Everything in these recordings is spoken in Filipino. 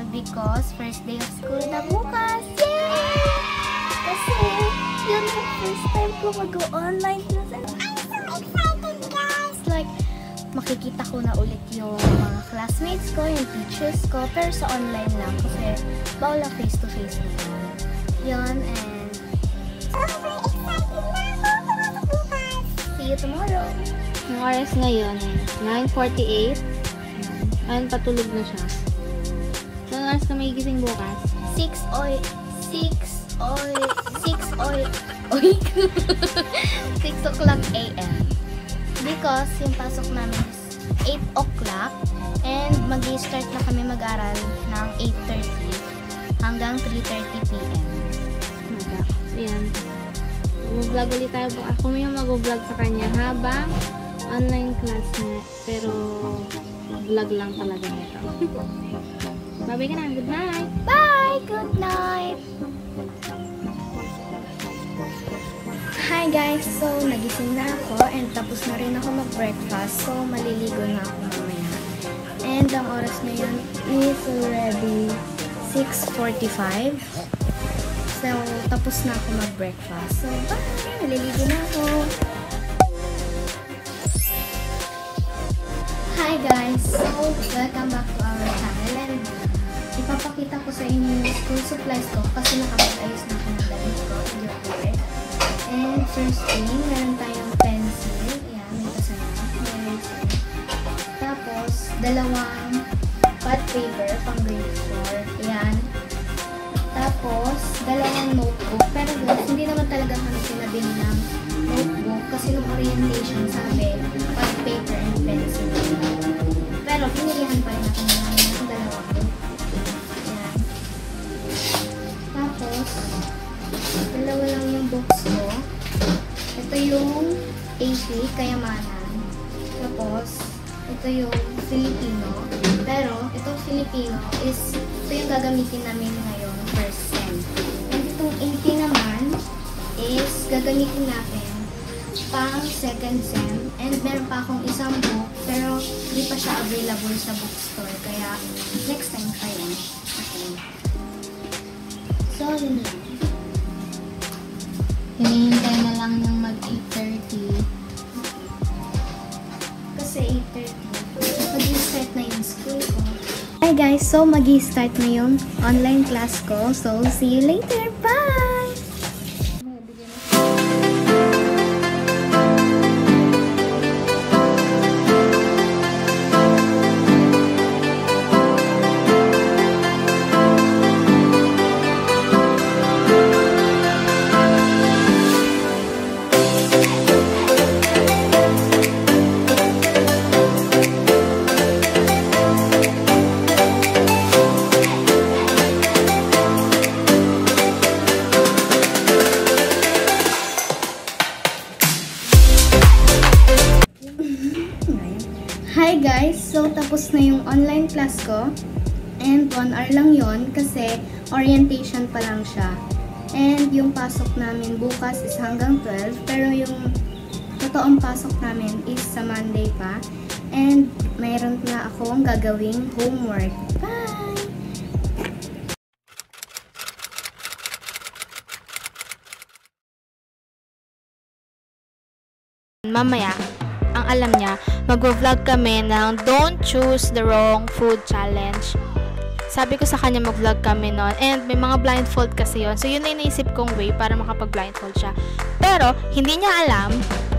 channel because first day of school na bukas. Yay! Kasi yun yung first time ko mag-online class. I'm so excited, guys! Like, makikita ko na ulit yung mga classmates ko, yung teachers ko, pero sa online lang kasi bawal lang face-to-face na. Yun, and super excited na ako bukas! See you tomorrow! Ang oras ngayon, 9:48. Ayun, patulog na siya. So, ang oras ka may gising bukas? 6 o'clock a.m. Because yung pasok namin is 8 o'clock and mag-start na kami mag-aral ng 8:30 hanggang 3:30 p.m. Ayan. Mag-vlog ulit tayo. Ako yung mag-vlog sa kanya habang online class niya. Pero vlog lang talaga nito. Bye-bye ka na. Good night! Bye! Good night! Hi guys! So, nagising na ako and tapos na rin ako mag-breakfast. So, maliligo na ako mamaya. And ang oras na yun is already 6:45. So, tapos na ako mag-breakfast. So, bye! Maliligo na ako. Hi guys! So, welcome back to our channel. And ipapakita ko sa inyo yung school supplies ko kasi nakapag-ayos na ako ng damit ko. And first thing, meron tayong pencil. Ayan, may kasama. Tapos, dalawang pad paper pang grade 4. Ayan. Tapos, dalawang notebook. Pero guys, hindi naman talaga kami pinabili ng notebook kasi nung orientation sabi, pad paper and pencil. Pero, pinilihan pa rin ako ng dalawang. Ayan. Tapos, dalawa lang yung box ko. Ito yung AP, Kayamanan. Tapos, ito yung Filipino. Pero, itong Filipino is, ito yung gagamitin namin ngayon, first sem. And itong AP naman is gagamitin natin pang second sem. And meron pa akong isang book, pero hindi pa siya available sa bookstore. Kaya, next time pa yun. Okay. So, yun lang. Hinihintay na lang ng mag-8:30. Kasi 8:30. Mag-start na yung school ko. Hi guys! So, mag-start na yung online class ko. So, see you later! Bye! Hi guys! So, tapos na yung online class ko. And 1 hour lang yon kasi orientation pa lang siya. And yung pasok namin bukas is hanggang 12. Pero yung totoong pasok namin is sa Monday pa. And mayroon na akong gagawing homework. Bye! Mamaya, ang alam niya, mag-vlog kami ng Don't Choose the Wrong Food Challenge. Sabi ko sa kanya mag-vlog kami nun. And may mga blindfold kasi yon. So, yun na iniisip kong way para makapag-blindfold siya. Pero, hindi niya alam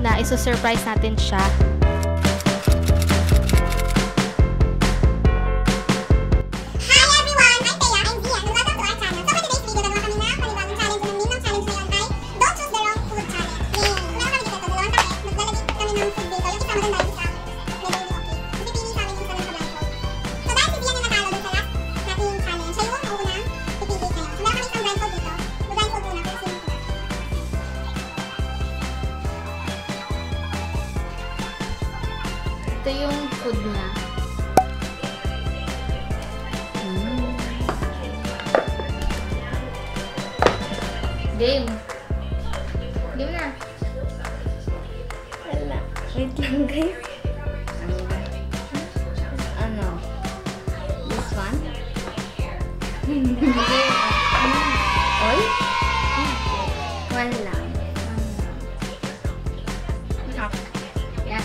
na iso-surprise natin siya. Ito yung food niya. Game. Game na. Wala. Wait lang guys. Ano? This one? Oy? One lang. Yeah.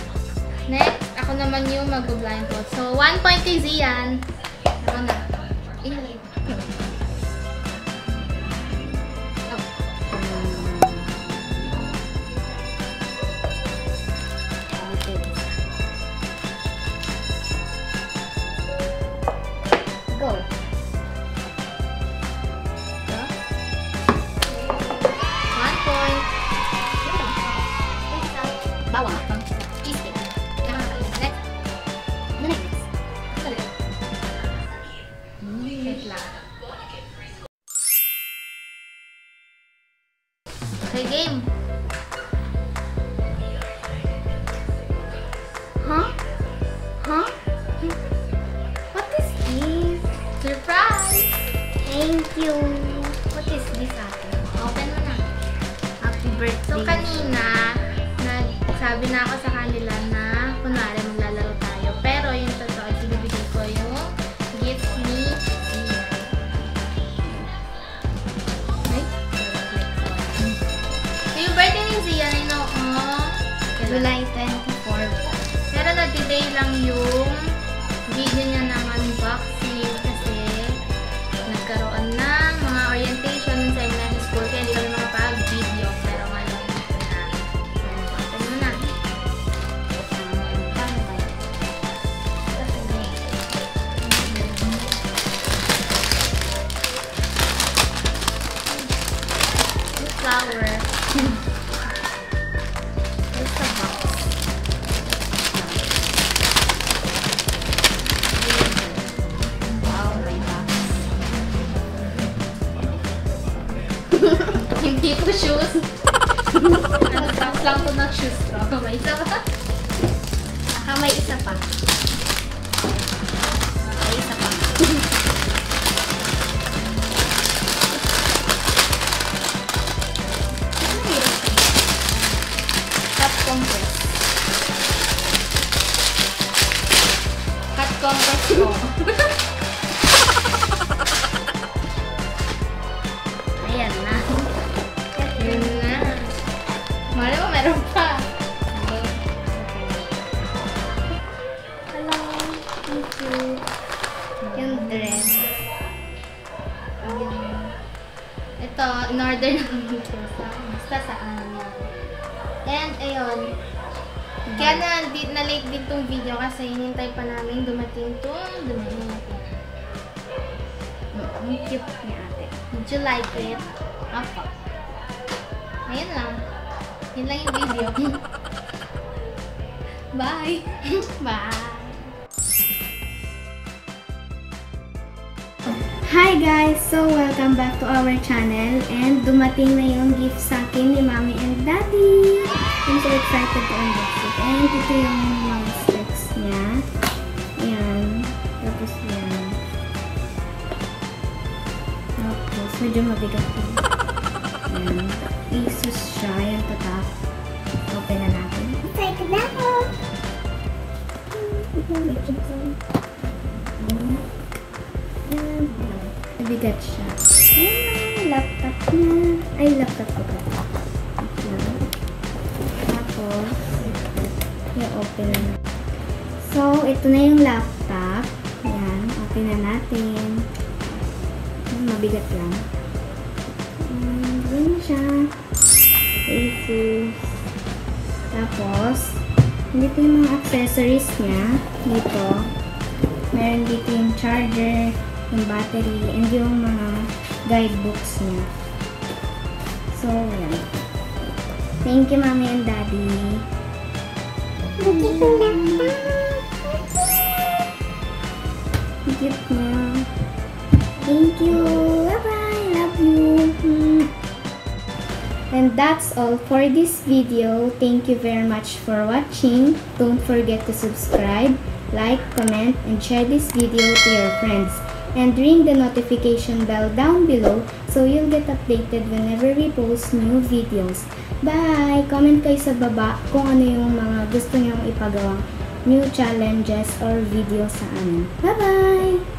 Next, ako naman yung mag-blindfold. So, 1 point kay Zian. Ako na. Ingay. Go. Bawang. Cheesecake. Next. Next. Wait lang. Okay, game. Huh? Huh? What is this? Surprise! Thank you. What is this, ate? Open mo na. Happy birthday. So, kanina, nagsabi na ako sa kanila na kunwari maglalaro tayo. Pero yung totoo, ibibigay ko yung gift ni Zian. Okay? So, yung birthday ni Zian ay July 24. Pero na-delay lang yung video niya ng unboxing kasi nagkaroon ng mga orientation sa elementary school kaya hindi kami makapag-video. Pero ngayon na. Open mo na. Yung flower. It's a box. Wow, my box. Hindi ko shoes. Ano lang ko ng shoes ko. May isa ba? May isa pa. May isa pa. Cut compress. Cut compress ko. Ayan na. Yun na. Mali mo, meron pa. Hello. Thank you. Yung dress. Ito, in-order namin ito. Basta saan yan. And, ayun. Kaya na-late din tong video kasi hinintay pa namin dumating itong dumating natin. Ang cute ni ate. Did you like it? Apa. Ayun lang. Yun lang yung video. Bye! Bye! Hi guys! So, welcome back to our channel and dumating na yung gift sa akin ni Mommy and Daddy. I'm so excited to unbox it. And ito yung mga specs niya. Ayan. Tapos yan. Tapos, medyo mabigat din. Ayan. Asus siya. Ayan, tatak. Open na natin. Take it out! Mabigat siya. Ayan, laptop niya. Ay, laptop ko ba? Tapos, i-open na. So, ito na yung laptop. Ayan, open na natin. Mabigat lang. Ganyan siya. Asus. Tapos, dito yung mga accessories niya. Dito. Meron dito yung charger, yung battery, and yung mga guidebooks niya. So, yan. Thank you, Mommy and Daddy. Cute na. Thank you. Bye-bye. Love you. And that's all for this video. Thank you very much for watching. Don't forget to subscribe, like, comment, and share this video to your friends. And ring the notification bell down below so you'll get updated whenever we post new videos. Bye! Comment kayo sa baba kung ano yung mga gusto nyong ipagawang new challenges or videos sa amin. Bye-bye!